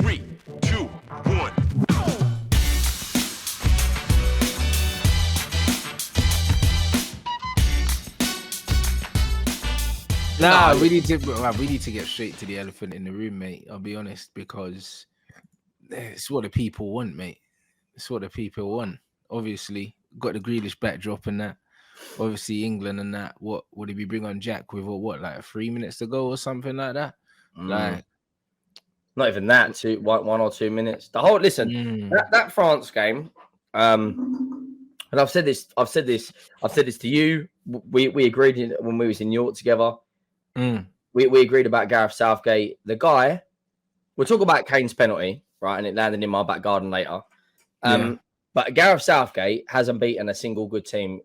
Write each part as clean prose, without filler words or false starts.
3, 2, 1. Nah, we need to get straight to the elephant in the room, mate. I'll be honest, because it's what the people want, mate. It's what the people want. Obviously, got the Grealish backdrop and that. Obviously, England and that. What did we bring on Jack with? Or what, like 3 minutes to go or something like that? Like, not even that. 1 or 2 minutes. The whole that France game. And I've said this to you. We agreed when we was in York together. We agreed about Gareth Southgate. The guy, we'll talk about Kane's penalty, right? And it landed in my back garden later. But Gareth Southgate hasn't beaten a single good team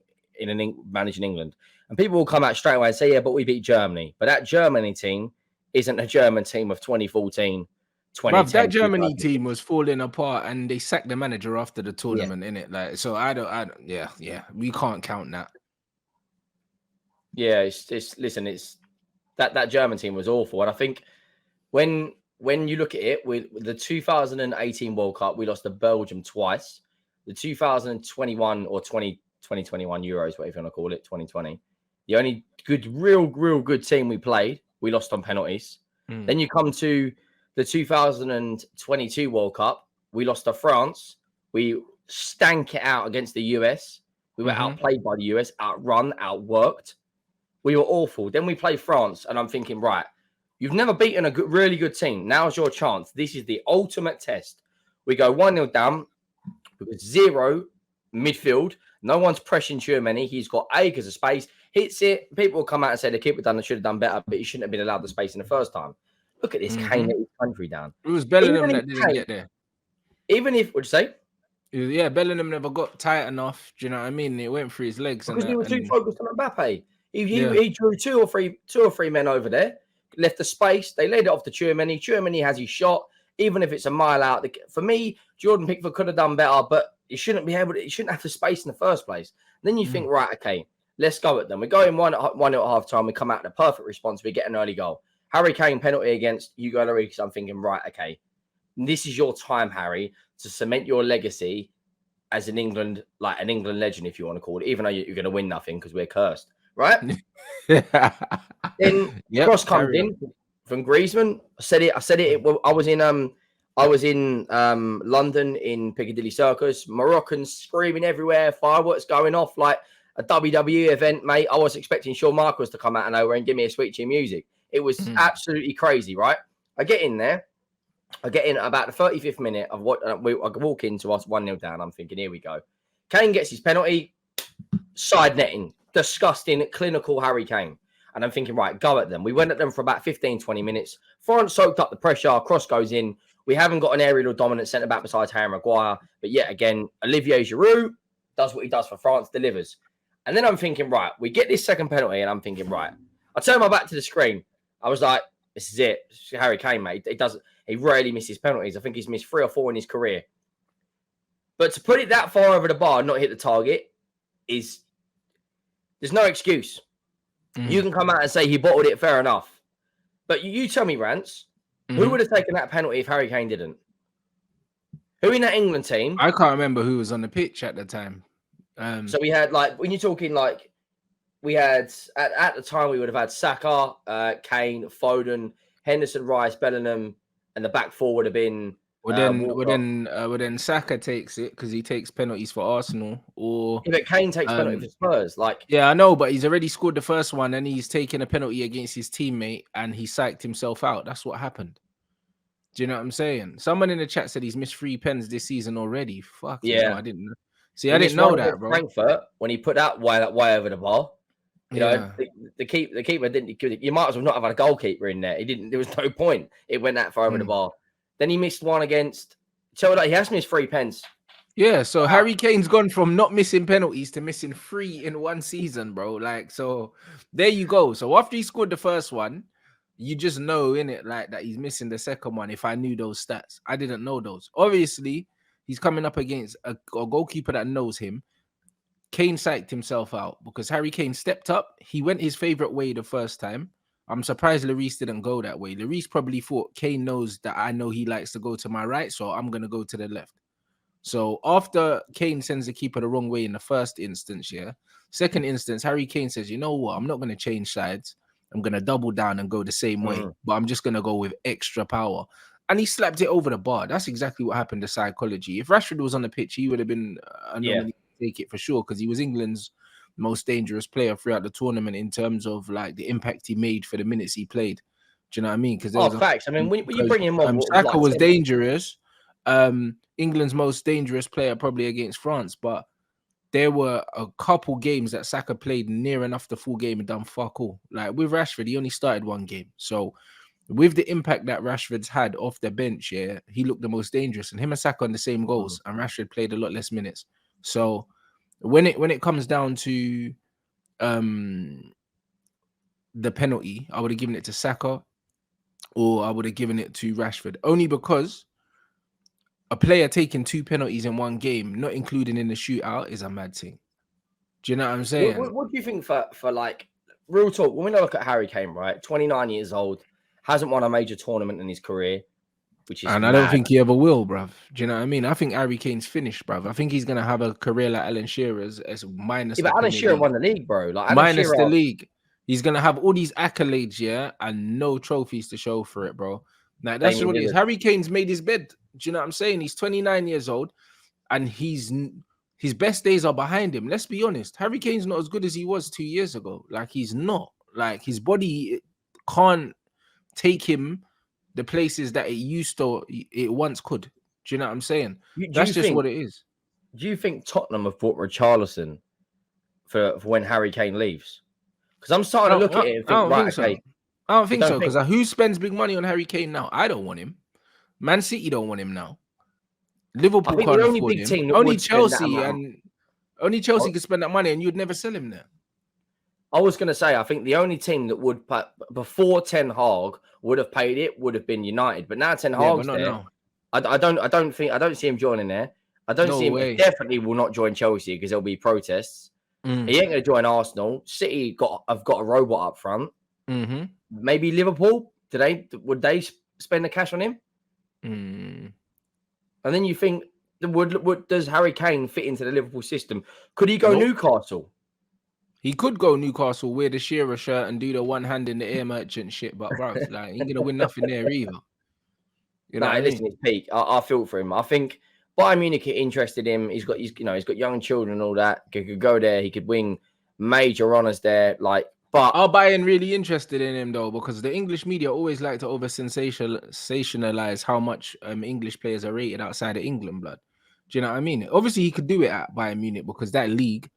managing England. And people will come out straight away and say, yeah, but we beat Germany. But that Germany team isn't a German team of 2014, 2010. Bruv, that Germany team was falling apart and they sacked the manager after the tournament, innit? Like, so I don't, we can't count that. Yeah, it's that German team was awful. And I think when you look at it, with the 2018 World Cup, we lost to Belgium twice. The 2021 or 2021 Euros, whatever you want to call it, 2020, the only real good team we played, we lost on penalties. Then you come to the 2022 World Cup, we lost to France. We stank it out against the US. We were outplayed by the US, outrun, outworked. We were awful. Then we play France, and I'm thinking, right, you've never beaten a really good team. Now's your chance. This is the ultimate test. We go 1-0 down. We've got 0 midfield. No one's pressing Germany. He's got acres of space. Hits it. People will come out and say the keeper should have done better, but he shouldn't have been allowed the space in the first time. Look at this. Kane let his country down. It was Bellingham that didn't get there. Even if, what'd you say? Yeah, Bellingham never got tight enough. Do you know what I mean? It went through his legs. Because we were too focused on Mbappe. He drew two or three men over there, left the space. They laid it off to Germany. Germany has his shot, even if it's a mile out. For me, Jordan Pickford could have done better, but he shouldn't have the space in the first place. And then you think, right, okay, let's go at them. We're going 1-1 at half time. We come out in a perfect response. We get an early goal. Harry Kane penalty against Hugo Lloris. I'm thinking, right, okay, this is your time, Harry, to cement your legacy as an England legend, if you want to call it, even though you're going to win nothing because we're cursed, right? Then cross comes in from Griezmann. I said it. I was in London in Piccadilly Circus. Moroccans screaming everywhere, fireworks going off like a WWE event, mate. I was expecting Shawn Michaels to come out of nowhere and give me a sweet chin music. It was absolutely crazy, right? I get in there. I get in at about the 35th minute of what I walk into us 1-0 down. I'm thinking, here we go. Kane gets his penalty, side netting, disgusting, clinical Harry Kane. And I'm thinking, right, go at them. We went at them for about 15, 20 minutes. France soaked up the pressure. Cross goes in. We haven't got an aerial dominant centre back besides Harry Maguire. But yet again, Olivier Giroud does what he does for France, delivers. And then I'm thinking, right, we get this second penalty, and I'm thinking, right. I turn my back to the screen. I was like, this is it. This is Harry Kane, mate. He rarely misses penalties. I think he's missed 3 or 4 in his career. But to put it that far over the bar and not hit the target there's no excuse. You can come out and say he bottled it, fair enough. But you tell me, Rants, who would have taken that penalty if Harry Kane didn't? Who in that England team? I can't remember who was on the pitch at the time. So we had, like, when you're talking, like, we had, at the time, we would have had Saka, Kane, Foden, Henderson, Rice, Bellingham, and the back four would have been... then Saka takes it because he takes penalties for Arsenal. But Kane takes penalties for Spurs. Yeah, I know, but he's already scored the first one and he's taken a penalty against his teammate and he psyched himself out. That's what happened. Do you know what I'm saying? Someone in the chat said he's missed 3 pens this season already. Fuck. Yeah. No, I didn't know. See, I didn't know that, bro. Frankfurt, when he put that way over the bar, you know, the keeper didn't. You might as well not have had a goalkeeper in there. There was no point. It went that far over the bar. Then he missed one against. So he has missed 3 pens. Yeah. So Harry Kane's gone from not missing penalties to missing 3 in one season, bro. Like, so there you go. So after he scored the first one, you just know, innit, like that he's missing the second one. If I knew those stats, I didn't know those. Obviously, he's coming up against a goalkeeper that knows him. Kane psyched himself out because Harry Kane stepped up. He went his favorite way the first time. I'm surprised Lloris didn't go that way. Lloris probably thought Kane knows that I know he likes to go to my right, so I'm gonna go to the left. So after Kane sends the keeper the wrong way in the first instance, yeah. Second instance, Harry Kane says, you know what? I'm not going to change sides. I'm going to double down and go the same way, but I'm just going to go with extra power. And he slapped it over the bar. That's exactly what happened to psychology. If Rashford was on the pitch, he would have been a nominee to take it for sure, because he was England's most dangerous player throughout the tournament in terms of like the impact he made for the minutes he played. Do you know what I mean? Because facts. I mean, when you bring him on, Saka was dangerous. England's most dangerous player probably against France, but there were a couple games that Saka played near enough the full game and done fuck all. Like with Rashford, he only started one game. So with the impact that Rashford's had off the bench, yeah, he looked the most dangerous. And him and Saka on the same goals, and Rashford played a lot less minutes. So when it comes down to the penalty, I would have given it to Saka, or I would have given it to Rashford, only because a player taking 2 penalties in one game, not including in the shootout, is a mad thing. Do you know what I'm saying? What do you think for like real talk? When we look at Harry Kane, right, 29 years old, hasn't won a major tournament in his career, which is and I don't think he ever will, bruv. Do you know what I mean? I think Harry Kane's finished, bruv. I think he's gonna have a career like Alan Shearer's, as minus. Yeah, but Alan Shearer won the league, bro. Like minus the league, he's gonna have all these accolades, yeah, and no trophies to show for it, bro. Now that's what it is. Harry Kane's made his bed. Do you know what I'm saying? He's 29 years old, and his best days are behind him. Let's be honest. Harry Kane's not as good as he was 2 years ago. Like, he's not. Like, his body can't take him the places that it once could. Do you know what I'm saying? That's just what it is. Do you think Tottenham have bought Richarlison for when Harry Kane leaves? Because I'm starting to look at it and think, right, okay. I don't think so, because who spends big money on Harry Kane now? I don't want him. Man City don't want him now. Liverpool can't afford him. Only Chelsea could spend that money, and you'd never sell him there. I was going to say, I think the only team that would, before Ten Hag would have paid it, would have been United. But now Ten Hag's there. No. I don't see him joining there. I don't see him. He definitely will not join Chelsea because there'll be protests. He ain't going to join Arsenal. City have got a robot up front. Maybe Liverpool. Would they spend the cash on him? And then you think, does Harry Kane fit into the Liverpool system? Could he go Newcastle? He could go Newcastle, wear the Shearer shirt and do the one hand in the air merchant shit, but bro, like, he ain't gonna win nothing there either. You know, listen, his peak. I feel for him. I think Bayern Munich are interested in him. He's got young children and all that. He could go there. He could win major honors there. But are Bayern really interested in him though? Because the English media always like to over sensationalize how much English players are rated outside of England, blood. Do you know what I mean? Obviously, he could do it at Bayern Munich because that league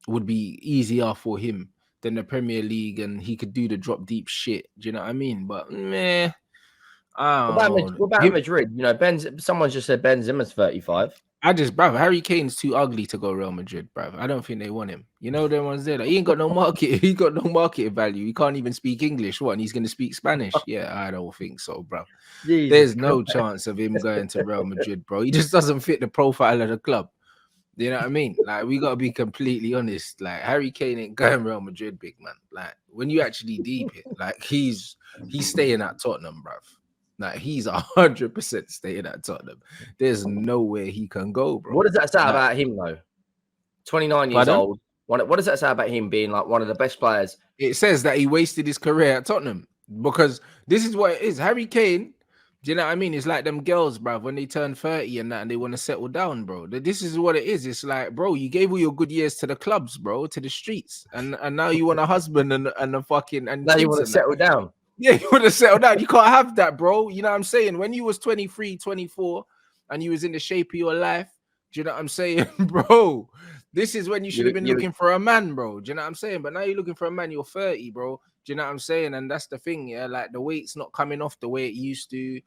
would be easier for him than the Premier League, and he could do the drop deep shit. Do you know what I mean? But what about Madrid? You know, someone's just said Ben Zimmer's 35. Harry Kane's too ugly to go Real Madrid, bruv. I don't think they want him. You know, them ones there. Like, he ain't got no market. He got no market value. He can't even speak English. What? And he's going to speak Spanish? Yeah, I don't think so, bruv. There's no chance of him going to Real Madrid, bro. He just doesn't fit the profile of the club. You know what I mean? Like, we got to be completely honest. Like, Harry Kane ain't going Real Madrid, big man. Like, when you actually deep it, like, he's staying at Tottenham, bruv. Like, he's 100% staying at Tottenham. There's nowhere he can go, bro. What does that say about him, though? 29 years old. What does that say about him being like one of the best players? It says that he wasted his career at Tottenham, because this is what it is. Harry Kane, do you know what I mean? It's like them girls, bro, when they turn 30 and that, and they want to settle down, bro. This is what it is. It's like, bro, you gave all your good years to the clubs, bro, to the streets, and now you want a husband and a fucking and now you want to settle down. Yeah, you would have settled down. You can't have that, bro. You know what I'm saying? When you was 23, 24, and you was in the shape of your life, do you know what I'm saying, bro? This is when you should have been looking for a man, bro. Do you know what I'm saying? But now you're looking for a man, you're 30, bro. Do you know what I'm saying? And that's the thing, yeah. Like, the weight's not coming off the way it used to. You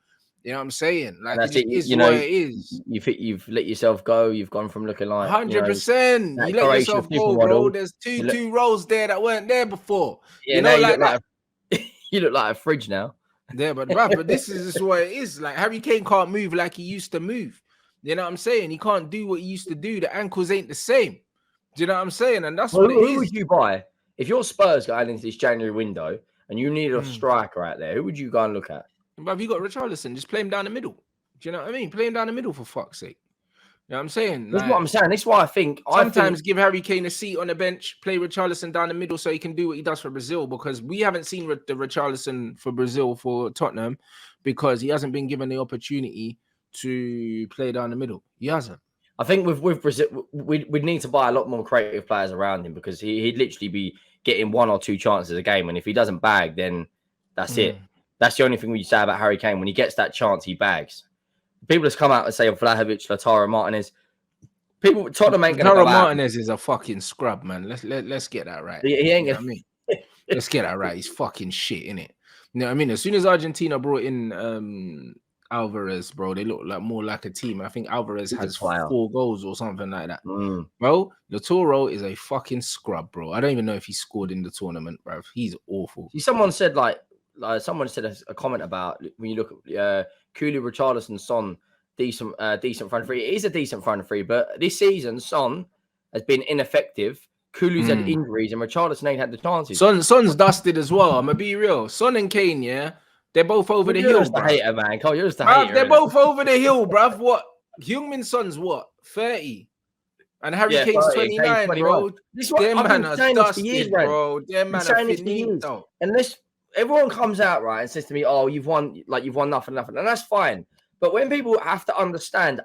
know what I'm saying? Like, it is what it is. You've let yourself go. You've gone from looking like 100%. You let yourself go, bro. There's two roles there that weren't there before. Yeah, you know, like that. You look like a fridge now. Yeah, but this is just what it is. Like, Harry Kane can't move like he used to move. You know what I'm saying? He can't do what he used to do. The ankles ain't the same. Do you know what I'm saying? And that's what it is. Who would you buy if your Spurs going into this January window and you need a striker out there, who would you go and look at? But have you got Richarlison? Just play him down the middle. Do you know what I mean? Play him down the middle for fuck's sake. You know what I'm saying? That's what I'm saying. That's why I think sometimes give Harry Kane a seat on the bench, play Richarlison down the middle so he can do what he does for Brazil, because we haven't seen the Richarlison for Brazil for Tottenham because he hasn't been given the opportunity to play down the middle. He hasn't. I think with Brazil, we'd need to buy a lot more creative players around him, because he'd literally be getting 1 or 2 chances a game. And if he doesn't bag, then that's it. That's the only thing we say about Harry Kane. When he gets that chance, he bags. People just come out and say, Vlahovic, Lautaro Martinez. Tottenham ain't going to go out. Martinez is a fucking scrub, man. Let's get that right. He ain't gonna... I mean, let's get that right. He's fucking shit, innit? You know what I mean? As soon as Argentina brought in Alvarez, bro, they look like more like a team. I think Alvarez has 4 goals or something like that. Bro, Lautaro is a fucking scrub, bro. I don't even know if he scored in the tournament, bro. He's awful. See, someone said someone said a comment about when you look at Kulu, Richarlison, Son, decent front three. It is a decent front three, but this season Son has been ineffective. Kulu's had injuries, and Richarlison ain't had the chances. Son's dusted as well. I'm gonna be real. Son and Kane, yeah, they're both over the hill. You're just a hater, man. Cole, you're just a hater. They're both over the hill, bruv. What? Heung-min Son's what? 30. And Harry Kane's 29, bro. Them man are dusted, bro. Them man are finito. Unless everyone comes out, right, and says to me, oh, you've won nothing. And that's fine. But when people have to understand